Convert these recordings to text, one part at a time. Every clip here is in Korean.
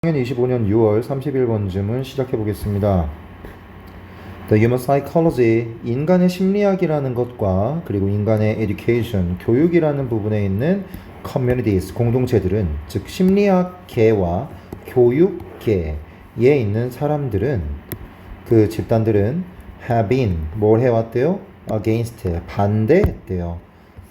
2025년 6월 30일번쯤은 시작해 보겠습니다. The Human Psychology, 인간의 심리학이라는 것과 그리고 인간의 Education, 교육이라는 부분에 있는 Communities, 공동체들은 즉 심리학계와 교육계에 있는 사람들은 그 집단들은 have been, 뭘 해왔대요? Against, 반대했대요.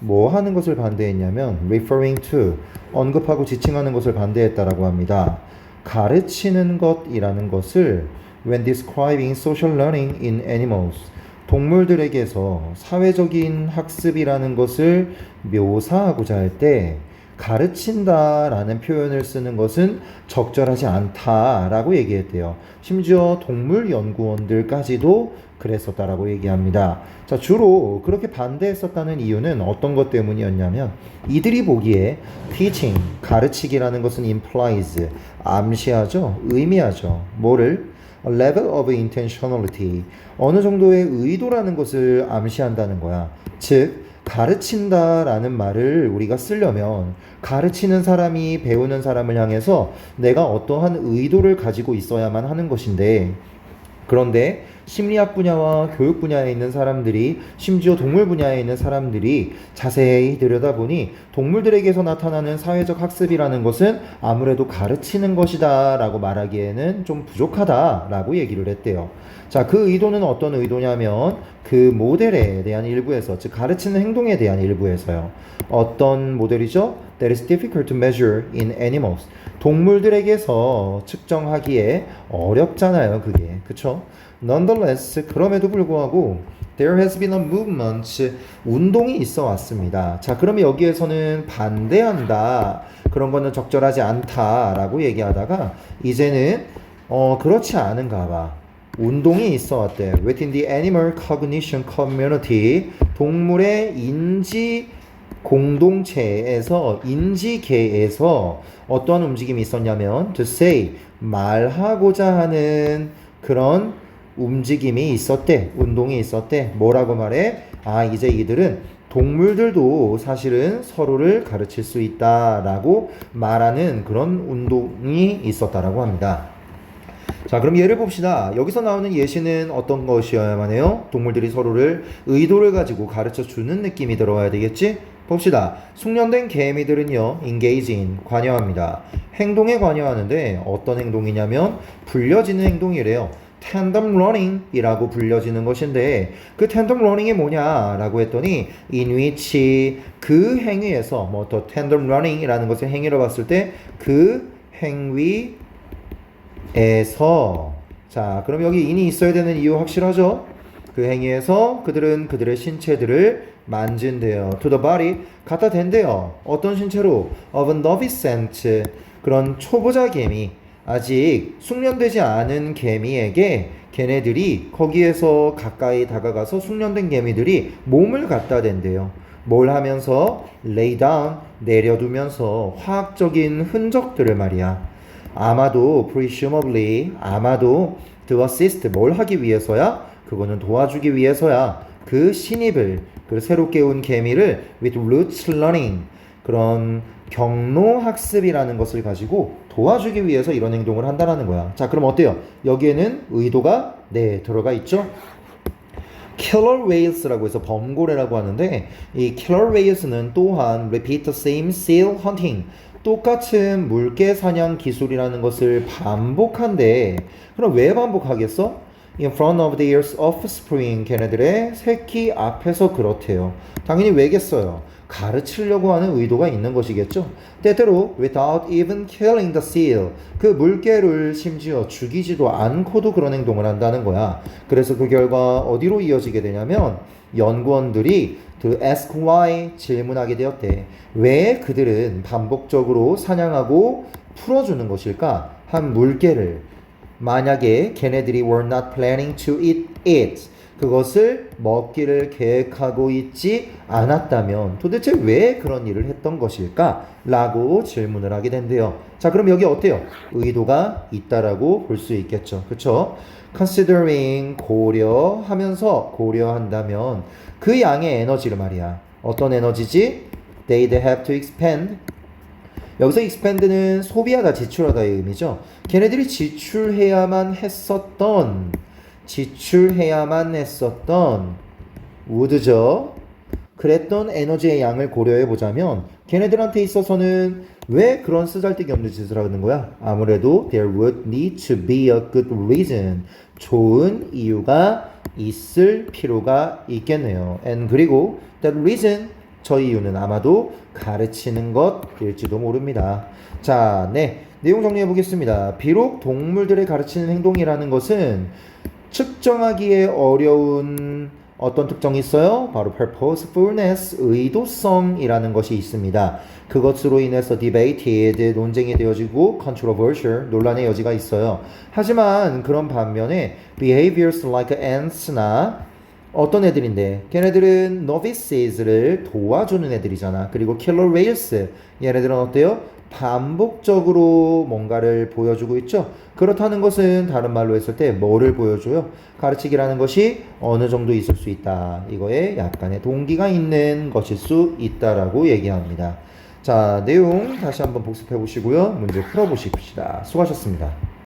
뭐 하는 것을 반대했냐면 referring to, 언급하고 지칭하는 것을 반대했다라고 합니다. 가르치는 것이라는 것을 when describing social learning in animals, 동물들에게서 사회적인 학습이라는 것을 묘사하고자 할 때 가르친다라는 표현을 쓰는 것은 적절하지 않다라고 얘기했대요. 심지어 동물 연구원들까지도 그랬었다라고 얘기합니다. 자, 주로 그렇게 반대했었다는 이유는 어떤 것 때문이었냐면 이들이 보기에 teaching, 가르치기라는 것은 implies, 암시하죠, 의미하죠. 뭐를? A level of intentionality, 어느 정도의 의도라는 것을 암시한다는 거야. 즉 가르친다라는 말을 우리가 쓰려면 가르치는 사람이 배우는 사람을 향해서 내가 어떠한 의도를 가지고 있어야만 하는 것인데, 그런데 심리학 분야와 교육 분야에 있는 사람들이, 심지어 동물 분야에 있는 사람들이 자세히 들여다보니 동물들에게서 나타나는 사회적 학습이라는 것은 아무래도 가르치는 것이다 라고 말하기에는 좀 부족하다 라고 얘기를 했대요. 자, 그 의도는 어떤 의도냐면 그 모델에 대한 일부에서, 즉 가르치는 행동에 대한 일부에서요. 어떤 모델이죠? That is difficult to measure in animals. 동물들에게서 측정하기에 어렵잖아요, 그게. 그쵸? Nonetheless, 그럼에도 불구하고 there has been a movement, 운동이 있어 왔습니다. 자, 그러면 여기에서는 반대한다, 그런 거는 적절하지 않다라고 얘기하다가 이제는 그렇지 않은가 봐. 운동이 있어 왔대. Within the animal cognition community, 동물의 인지 공동체에서, 인지계에서 어떠한 움직임이 있었냐면 to say, 말하고자 하는 그런 움직임이 있었대. 운동이 있었대. 뭐라고 말해? 아, 이제 이들은 동물들도 사실은 서로를 가르칠 수 있다라고 말하는 그런 운동이 있었다라고 합니다. 자, 그럼 예를 봅시다. 여기서 나오는 예시는 어떤 것이어야만 해요? 동물들이 서로를 의도를 가지고 가르쳐 주는 느낌이 들어와야 되겠지? 봅시다. 숙련된 개미들은요, engaging, 관여합니다. 행동에 관여하는데 어떤 행동이냐면 불려지는 행동이래요. tandem running 이라고 불려지는 것인데, 그 tandem running이 뭐냐 라고 했더니 in which, 그 행위에서, 뭐 더 tandem running 이라는 것을 행위로 봤을 때 그 행위에서, 자, 그럼 여기 in이 있어야 되는 이유 확실하죠? 그 행위에서 그들은 그들의 신체들을 만진대요. to the body, 갖다 댄대요. 어떤 신체로? of a novice, 그런 초보자 개미, 아직 숙련되지 않은 개미에게 걔네들이 거기에서 가까이 다가가서 숙련된 개미들이 몸을 갖다 댄대요. 뭘 하면서? lay down, 내려두면서 화학적인 흔적들을 말이야. 아마도 presumably, 아마도 to assist, 뭘 하기 위해서야? 그거는 도와주기 위해서야. 그 신입을, 그 새롭게 온 개미를 with roots learning, 그런 경로학습이라는 것을 가지고 도와주기 위해서 이런 행동을 한다는 거야. 자, 그럼 어때요? 여기에는 의도가 들어가 있죠? killer whales라고 해서 범고래라고 하는데, 이 killer whales는 또한 repeat the same seal hunting, 똑같은 물개 사냥 기술이라는 것을 반복한대. 그럼 왜 반복하겠어? In front of their offspring, 걔네들의 새끼 앞에서 그렇대요. 당연히 왜겠어요? 가르치려고 하는 의도가 있는 것이겠죠. 때때로 without even killing the seal, 그 물개를 심지어 죽이지도 않고도 그런 행동을 한다는 거야. 그래서 그 결과 어디로 이어지게 되냐면 연구원들이 to ask why, 질문하게 되었대. 왜 그들은 반복적으로 사냥하고 풀어주는 것일까? 한 물개를, 만약에 걔네들이 were not planning to eat it, 그것을 먹기를 계획하고 있지 않았다면 도대체 왜 그런 일을 했던 것일까? 라고 질문을 하게 된대요. 자, 그럼 여기 어때요? 의도가 있다라고 볼 수 있겠죠. 그쵸? considering, 고려하면서, 고려한다면 그 양의 에너지를 말이야. 어떤 에너지지? They'd have to expend, 여기서 expand는 소비하다, 지출하다의 의미죠. 걔네들이 지출해야만 했었던 would죠. 그랬던 에너지의 양을 고려해 보자면 걔네들한테 있어서는 왜 그런 쓰잘데기 없는 짓을 하는 거야? 아무래도 there would need to be a good reason. 좋은 이유가 있을 필요가 있겠네요. And 그리고 that reason, 저 이유는 아마도 가르치는 것일지도 모릅니다. 자, 네. 내용 정리해 보겠습니다. 비록 동물들을 가르치는 행동이라는 것은 측정하기에 어려운 어떤 특정이 있어요? 바로 purposefulness, 의도성이라는 것이 있습니다. 그것으로 인해서 debated, 논쟁이 되어지고 controversial, 논란의 여지가 있어요. 하지만 그런 반면에 behaviors like ants나 어떤 애들인데 걔네들은 novices를 도와주는 애들이잖아. 그리고 killer whales, 얘네들은 어때요? 반복적으로 뭔가를 보여주고 있죠. 그렇다는 것은 다른 말로 했을 때 뭐를 보여줘요? 가르치기라는 것이 어느 정도 있을 수 있다. 이거에 약간의 동기가 있는 것일 수 있다라고 얘기합니다. 자, 내용 다시 한번 복습해 보시고요. 문제 풀어 보십시다. 수고하셨습니다.